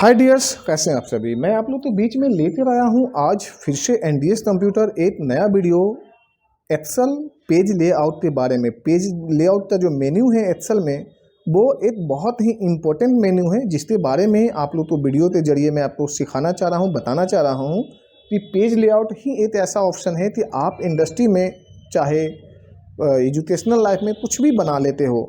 हाय dears, कैसे हैं आप सभी। मैं आप लोग के बीच में लेकर आया हूं आज फिर से एनडीएस कंप्यूटर एक नया वीडियो एक्सेल पेज लेआउट के बारे में। पेज लेआउट का जो मेन्यू है एक्सेल में, वो एक बहुत ही इम्पोर्टेंट मेन्यू है जिसके बारे में आप लोग को वीडियो के जरिए मैं आपको सिखाना चाह रहा हूँ, बताना चाह रहा हूँ कि पेज लेआउट ही एक ऐसा ऑप्शन है कि आप इंडस्ट्री में चाहे एजुकेशनल लाइफ में कुछ भी बना लेते हो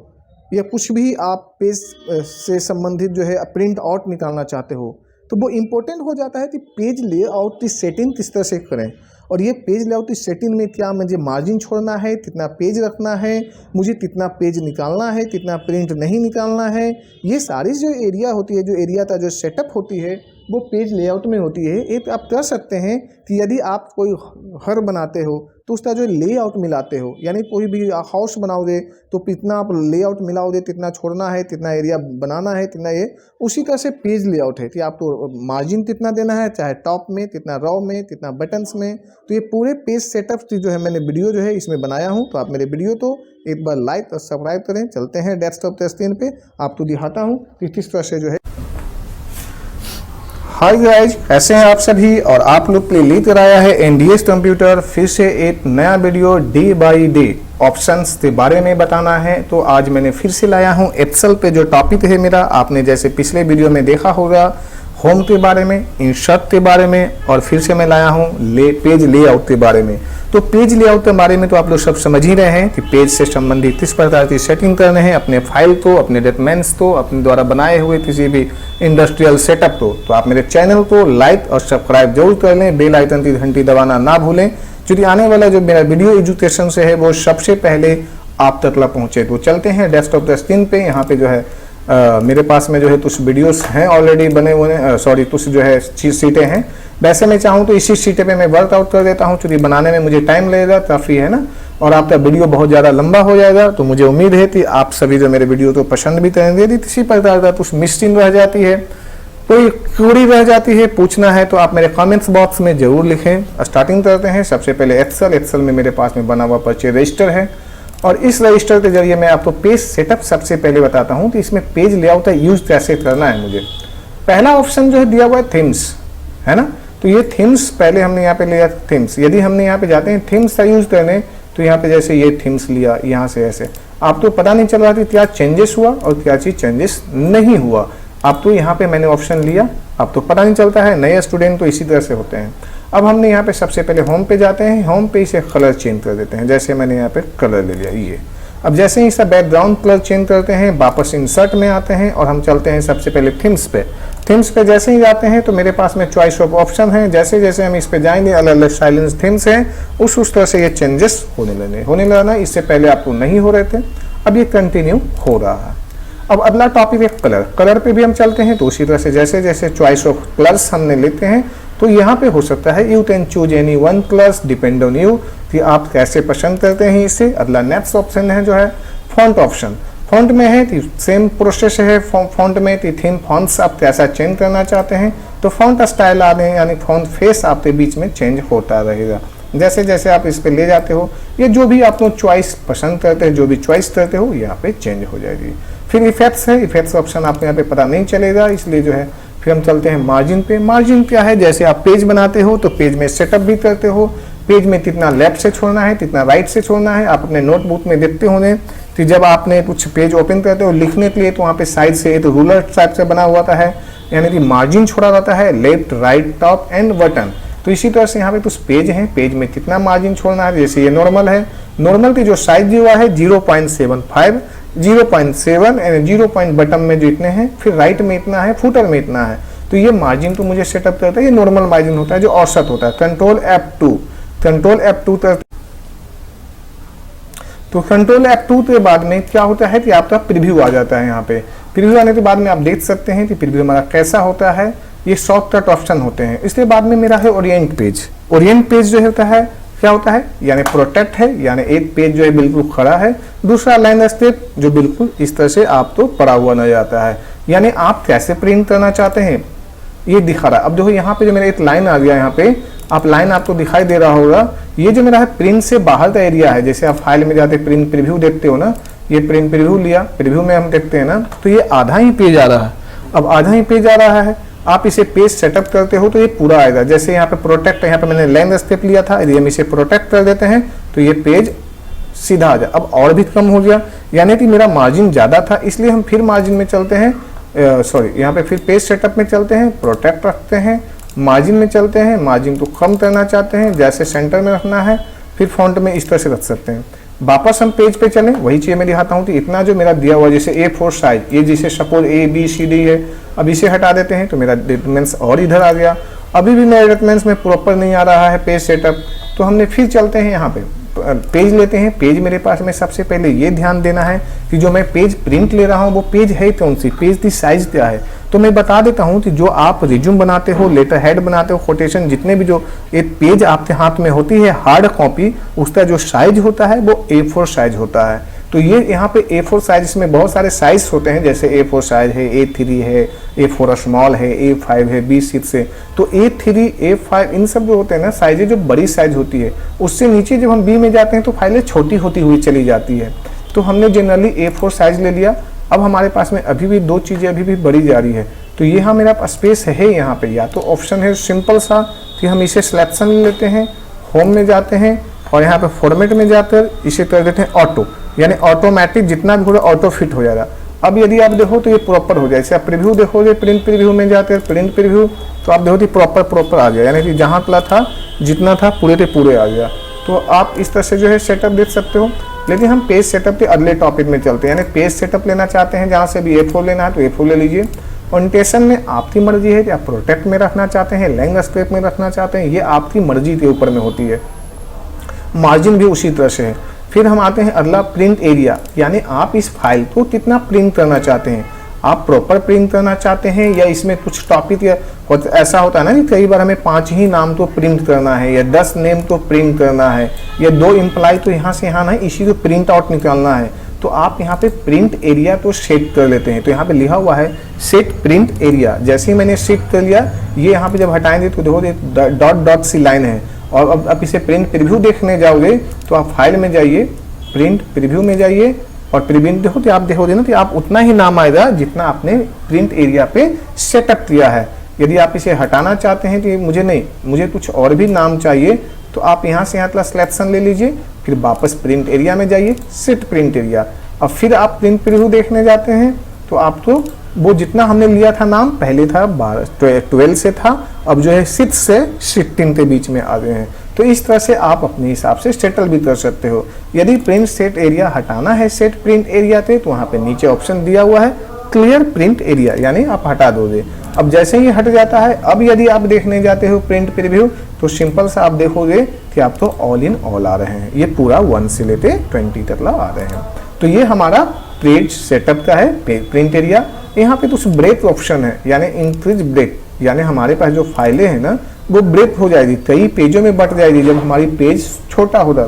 या कुछ भी आप पेज से संबंधित जो है प्रिंट आउट निकालना चाहते हो, तो वो इम्पोर्टेंट हो जाता है कि पेज लेआउट की सेटिंग किस तरह से करें। और ये पेज लेआउट की सेटिंग में क्या मुझे मार्जिन छोड़ना है, कितना पेज रखना है, मुझे कितना पेज निकालना है, कितना प्रिंट नहीं निकालना है, ये सारी जो एरिया होती है, जो एरिया का जो सेटअप होती है वो पेज लेआउट में होती है। एक आप कर सकते हैं कि यदि आप कोई घर बनाते हो तो उसका जो लेआउट मिलाते हो, यानी कोई भी हाउस बनाओगे तो कितना आप लेआउट मिलाओगे, कितना छोड़ना है, कितना एरिया बनाना है, कितना ये उसी का से पेज लेआउट है कि आपको मार्जिन कितना देना है, चाहे टॉप में, कितना रो में, कितना बटन्स में। तो ये पूरे पेज सेटअप की जो है मैंने वीडियो जो है इसमें बनाया हूँ। तो आप मेरे वीडियो तो एक बार लाइक और सब्सक्राइब करें। चलते हैं डेस्कटॉप के स्क्रीन पे, आपको दिखाता हूँ कि किस तरह से जो है। हाय गाइज, कैसे हैं आप सभी। और आप लोग के लिए लेकर आया है एनडीएस कंप्यूटर फिर से एक नया video day by day options के बारे में बताना है। तो आज मैंने फिर से लाया हूं एक्सेल पे जो टॉपिक है मेरा, आपने जैसे पिछले वीडियो में देखा होगा होम के बारे में, इंसर्ट के बारे में, और फिर से मैं लाया हूं पेज लेआउट के बारे में। तो पेज लेआउट के बारे में तो आप लोग सब समझ ही रहे हैं कि पेज से संबंधित किस प्रकार की सेटिंग करने हैं अपने फाइल को, अपने डॉक्यूमेंट्स को, अपने द्वारा बनाए हुए किसी भी इंडस्ट्रियल सेटअप को। तो आप मेरे चैनल को लाइक और सब्सक्राइब जरूर कर लें, बेल आइकन की घंटी दबाना ना भूलें, क्योंकि आने वाला जो मेरा वीडियो एजुकेशन से है वो सबसे पहले आप तक पहुंचे। तो चलते हैं डेस्कटॉप के स्क्रीन पे। यहाँ पे जो है मेरे पास में जो है कुछ वीडियोस हैं ऑलरेडी बने हुए, कुछ जो है सीटें हैं। वैसे मैं चाहूँ तो इसी सीटे पे मैं वर्कआउट कर देता हूँ, क्योंकि बनाने में मुझे टाइम लगेगा काफ़ी, है ना, और आपका वीडियो बहुत ज़्यादा लंबा हो जाएगा। तो मुझे उम्मीद है कि आप सभी जो मेरे वीडियो को पसंद भी करेंगे। यदि किसी प्रकार का कुछ मिसिंग रह जाती है, कोई क्वेरी रह जाती है, पूछना है, तो आप मेरे कमेंट्स बॉक्स में जरूर लिखें। स्टार्टिंग करते हैं। सबसे पहले एक्सेल में मेरे पास में बना हुआ परचेज रजिस्टर है, और इस रजिस्टर के जरिए मैं आपको पेज सेटअप सबसे पहले बताता हूं कि इसमें पेज लेआउट का यूज कैसे करना है। मुझे पहला ऑप्शन जो है दिया हुआ है थीम्स, है ना। तो ये थीम्स पहले हमने यहाँ पे लिया थीम्स। यदि हमने यहाँ पे जाते हैं थीम्स का यूज करने, तो यहाँ पे जैसे ये थीम्स लिया, यहाँ से ऐसे आपको पता नहीं चल रहा था क्या चेंजेस हुआ और क्या चीज चेंजेस नहीं हुआ। अब तो यहाँ पे मैंने ऑप्शन लिया, अब तो पता नहीं चलता है। नए स्टूडेंट तो इसी तरह से होते हैं। अब हमने यहाँ पे सबसे पहले होम पे जाते हैं, होम पे इसे कलर चेंज कर देते हैं। जैसे मैंने यहाँ पे कलर ले लिया ये। अब जैसे ही इसका बैकग्राउंड कलर चेंज करते हैं, वापस इंसर्ट में आते हैं और हम चलते हैं सबसे पहले थीम्स पे। थीम्स पे जैसे ही जाते हैं तो मेरे पास में चॉइस ऑफ ऑप्शन है। जैसे जैसे हम इस पे जाएंगे, अलग अलग साइलेंस थीम्स हैं, उस तरह से ये चेंजेस होने लगा। इससे पहले आपको नहीं हो रहे थे, अब ये कंटिन्यू हो रहा है। अब अगला टॉपिक है कलर पे भी हम चलते हैं। तो उसी तरह से जैसे जैसे चॉइस ऑफ कलर्स हमने लेते हैं, तो यहाँ पे हो सकता है you can choose any one colours depend on you, कि आप कैसे पसंद करते हैं इसे। अगला नेक्स्ट ऑप्शन है जो है फॉन्ट ऑप्शन। फॉन्ट में है कि सेम प्रोसेस है फॉन्ट में कि थीम फॉन्ट्स आप कैसा चेंज करना चाहते हैं, तो फॉन्ट स्टाइल आ रहे हैं, यानी फॉन्ट फेस आपके बीच में चेंज होता रहेगा। जैसे जैसे आप इस पे ले जाते हो, ये जो भी आप लोग चॉइस पसंद करते हैं, जो भी चॉइस करते हो, यहाँ पे चेंज हो जाएगी। फिर इफेक्ट्स है, इफेक्ट्स ऑप्शन आपको यहाँ पे पता नहीं चलेगा, इसलिए जो है फिर हम चलते हैं मार्जिन पे। मार्जिन क्या है, जैसे आप पेज बनाते हो तो पेज में सेटअप भी करते हो, पेज में कितना लेफ्ट से छोड़ना है, कितना राइट से छोड़ना है। आप अपने नोटबुक में देखते होंगे कि जब आपने कुछ पेज ओपन करते हो लिखने के लिए, तो वहाँ पे साइड से एक रूलर टाइप से बना हुआ है, यानी कि मार्जिन छोड़ा जाता है left, right, top and button. तो इसी तरह से यहाँ पे कुछ पेज हैं, पेज में कितना मार्जिन छोड़ना है। जैसे ये नॉर्मल है, नॉर्मल की जो साइज दिया हुआ है 0.75, 0.7 एंड 0 बटन में जो इतने हैं, फिर राइट में इतना है, फुटर में इतना है। तो ये मार्जिन तो मुझे सेटअप करता है, ये नॉर्मल मार्जिन होता है जो औसत होता है। कंट्रोल F2 तो कंट्रोल F2 के बाद में क्या होता है कि आपका प्रीव्यू आ जाता है। यहाँ पे प्रीव्यू आने के बाद में आप देख सकते हैं कि प्रीव्यू हमारा कैसा होता है। ये शॉर्टकट ऑप्शन होते हैं। इसके बाद में मेरा है ओरिएंट पेज। ओरिएंट पेज जो होता है क्या होता है, यानी प्रोटेक्ट है, यानी एक पेज जो है बिल्कुल खड़ा है, दूसरा लाइन स्टेप जो बिल्कुल इस तरह से आपको पड़ा हुआ नजर आता है, यानी आप कैसे प्रिंट करना चाहते हैं ये दिखा रहा है। अब देखो यहाँ पे जो मेरा एक लाइन आ गया, यहाँ पे आप लाइन आपको दिखाई दे रहा होगा, ये जो मेरा है प्रिंट से बाहर का एरिया है। जैसे आप फाइल में जाते प्रिंट प्रीव्यू देखते हो ना, ये प्रिंट प्रीव्यू लिया, प्रीव्यू में हम देखते हैं ना, तो ये आधा ही पेज आ रहा है। अब आधा ही पेज आ रहा है, आप इसे पेज सेटअप करते हो तो ये पूरा आएगा। जैसे यहाँ पे प्रोटेक्ट, यहाँ पे मैंने लेंथ स्टेप लिया था, यदि हम इसे प्रोटेक्ट कर देते हैं तो ये पेज सीधा आ जाए। अब और भी कम हो गया, यानी कि मेरा मार्जिन ज़्यादा था, इसलिए हम फिर मार्जिन में चलते हैं, यहाँ पे फिर पेज सेटअप में चलते हैं, प्रोटेक्ट रखते हैं, मार्जिन में चलते हैं, मार्जिन को कम करना चाहते हैं, जैसे सेंटर में रखना है, फिर फॉन्ट में इस तरह से रख सकते हैं। वापस हम पेज पे चलें, वही चीज़ मैं दिखाता हूँ कि इतना जो मेरा दिया हुआ, जैसे A4 साइज, ये जैसे सपोज ABCD है, अब इसे हटा देते हैं तो मेरा डॉक्यूमेंट्स और इधर आ गया। अभी भी मेरे डॉक्यूमेंट्स में प्रॉपर नहीं आ रहा है पेज सेटअप, तो हमने फिर चलते हैं यहाँ पे पेज लेते हैं। पेज मेरे पास में सबसे पहले ये ध्यान देना है कि जो मैं पेज प्रिंट ले रहा हूँ वो पेज है कौन सी, पेज की साइज क्या है। तो मैं बता देता हूँ कि जो आप रिज्यूम बनाते हो, लेटर हेड बनाते हो, कोटेशन, जितने भी जो एक पेज आपके हाथ में होती है हार्ड कॉपी, उसका जो साइज होता है वो A4 साइज होता है। तो ये यहाँ पे A4 साइज, इसमें बहुत सारे साइज होते हैं, जैसे A4 साइज है, A3 है, A4 स्मॉल है, A5 है, B6 है। तो A3, A5 इन सब जो होते हैं ना साइजें, जो बड़ी साइज होती है, उससे नीचे जब हम B में जाते हैं तो फाइलें छोटी होती हुई चली जाती है। तो हमने जनरली A4 साइज ले लिया। अब हमारे पास में अभी भी दो चीज़ें अभी भी बड़ी जा रही है, तो यहाँ मेरा स्पेस है यहाँ पे, या तो ऑप्शन है सिंपल सा कि हम इसे सिलेक्शन लेते हैं, होम में जाते हैं और यहाँ पे फॉर्मेट में जाकर इसे कर देते हैं ऑटो, यानी ऑटोमेटिक जितना भी होगा ऑटो फिट हो जाएगा। अब यदि आप देखो तो ये प्रॉपर हो जाए। जैसे आप प्रीव्यू देखोगे, प्रिंट प्रीव्यू में जाते हैं, प्रिंट प्रीव्यू, तो आप देखो प्रॉपर आ गया, यानी कि जहाँ तला था जितना था पूरे के पूरे आ गया। तो आप इस तरह से जो है सेटअप देख सकते हो। लेकिन हम पेज सेटअप के अगले टॉपिक में चलते हैं, यानी पेज सेटअप लेना चाहते हैं, जहाँ से भी A4 लेना है तो A4 ले लीजिए। ओरिएंटेशन में आपकी मर्जी है कि आप प्रोटेक्ट में रखना चाहते हैं, लैंडस्केप में रखना चाहते हैं, ये आपकी मर्जी के ऊपर में होती है। मार्जिन भी उसी तरह से है। फिर हम आते हैं अगला प्रिंट एरिया, यानी आप इस फाइल को कितना प्रिंट करना चाहते हैं। आप प्रॉपर प्रिंट करना चाहते हैं या इसमें कुछ टॉपिक या ऐसा होता है ना कि कई बार हमें 5 ही नाम तो प्रिंट करना है, या 10 नेम तो प्रिंट करना है, या 2 एम्प्लॉय तो यहाँ से यहाँ नहीं, इसी को प्रिंट आउट निकालना है। तो आप यहाँ पे प्रिंट एरिया तो सेट कर लेते हैं। तो यहाँ पे लिखा हुआ है सेट प्रिंट एरिया। जैसे ही मैंने सेट कर लिया, ये यहाँ पे जब हटाएंगे तो देखो डॉट सी लाइन है। और अब आप इसे प्रिंट प्रीव्यू देखने जाओगे तो आप फाइल में जाइए, प्रिंट प्रीव्यू में जाइए और प्रिंट देखो तो आप देखोगे ना कि आप उतना ही नाम आएगा जितना आपने प्रिंट एरिया पे सेटअप किया है। यदि आप इसे हटाना चाहते हैं कि मुझे नहीं, मुझे कुछ और भी नाम चाहिए, तो आप यहाँ से यहाँ सिलेक्शन ले लीजिए, फिर वापस प्रिंट एरिया में जाइए, सेट प्रिंट एरिया। अब फिर आप प्रिंट प्रीव्यू देखने जाते हैं तो आप तो वो जितना हमने लिया था नाम, पहले था 12 से था, अब जो है 6 से 16 के बीच में आ गए हैं। तो इस तरह से आप अपने हिसाब से सेटल भी कर सकते हो। यदि प्रिंट सेट एरिया हटाना है सेट प्रिंट एरिया थे, तो वहाँ पे नीचे ऑप्शन दिया हुआ है क्लियर प्रिंट एरिया, यानी आप हटा दोगे। अब जैसे ही हट जाता है, अब यदि आप देखने जाते हो प्रिंट प्रीव्यू, तो सिंपल सा आप देखोगे कि आप तो ऑल इन ऑल आ रहे हैं, ये पूरा 1 से लेते 20 तक आ रहे हैं। तो ये हमारा पेज सेटअप का है प्रिंट एरिया। यहाँ पे कुछ ब्रेक ऑप्शन है, यानी इंक्रीज ब्रेक, यानी हमारे पास जो फाइलें हैं ना वो ब्रेक हो जाएगी, कई पेजों में बट जाएगी जब हमारी पेज छोटा होगा।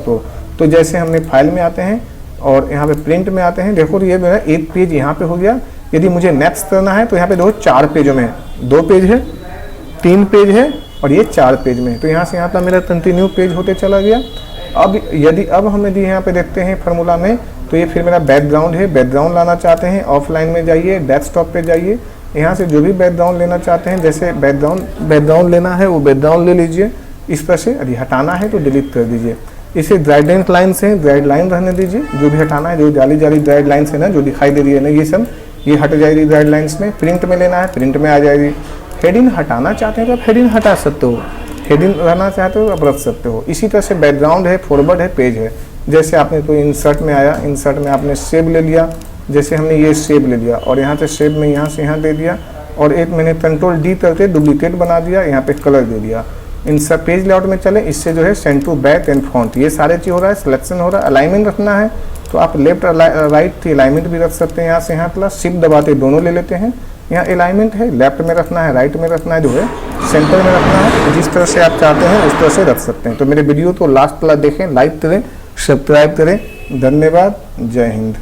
तो जैसे हमने फाइल में आते हैं और यहाँ पे प्रिंट में आते हैं, देखो तो ये मेरा एक पेज यहाँ पे हो गया। यदि मुझे नेक्स्ट करना है तो यहाँ पे देखो 4 पेजों में है, 2 पेज है, 3 पेज है और ये 4 पेज में है। तो यहाँ से यहाँ तक मेरा कंटिन्यू पेज होते चला गया। अब हम यदि यहाँ पे देखते हैं फार्मूला में, तो ये फिर मेरा बैकग्राउंड है, बैकग्राउंड लाना चाहते हैं, ऑफलाइन में जाइए, डेस्कटॉप पे जाइए, यहाँ से जो भी बैकग्राउंड लेना चाहते हैं, जैसे बैकग्राउंड लेना है वो बैकग्राउंड ले लीजिए इस तरह से। यदि हटाना है तो डिलीट कर दीजिए। इसे गाइडलाइन लाइन से गाइडलाइन रहने दीजिए, जो भी हटाना है, जो जाली गाइडलाइंस है ना जो दिखाई दे रही है ना, ये सब ये हट जाएगी गाइडलाइंस में। प्रिंट में लेना है प्रिंट में आ जाएगी। हेडिंग हटाना चाहते हैं तो आप हेडिंग हटा सकते हो, हेडिंग रहना चाहते हो आप रख सकते हो। इसी तरह से बैकग्राउंड है, फॉरवर्ड है, पेज है। जैसे आपने तो इंसर्ट में आया, इंसर्ट में आपने सेव ले लिया, जैसे हमने ये सेव ले लिया और यहाँ से सेव में यहाँ से यहाँ दे दिया, और एक मैंने कंट्रोल D करके डुप्लीकेट बना दिया, यहाँ पे कलर दे दिया। इंसर्ट पेज लेआउट में चले, इससे जो है send to back and front, ये सारे चीज़ हो रहा है, सिलेक्शन हो रहा है। अलाइनमेंट रखना है तो आप लेफ्ट राइट अलाइनमेंट भी रख सकते हैं, यहाँ से यहाँ प्लस शिफ्ट दबाते दोनों ले लेते हैं। यहाँ अलाइनमेंट है, लेफ्ट में रखना है, राइट में रखना है, जो है सेंटर में रखना है। जिस तरह से आप चाहते हैं उस तरह से रख सकते हैं। तो मेरे वीडियो तो लास्ट तक देखें, लाइक करें, सब्सक्राइब करें। धन्यवाद, जय हिंद।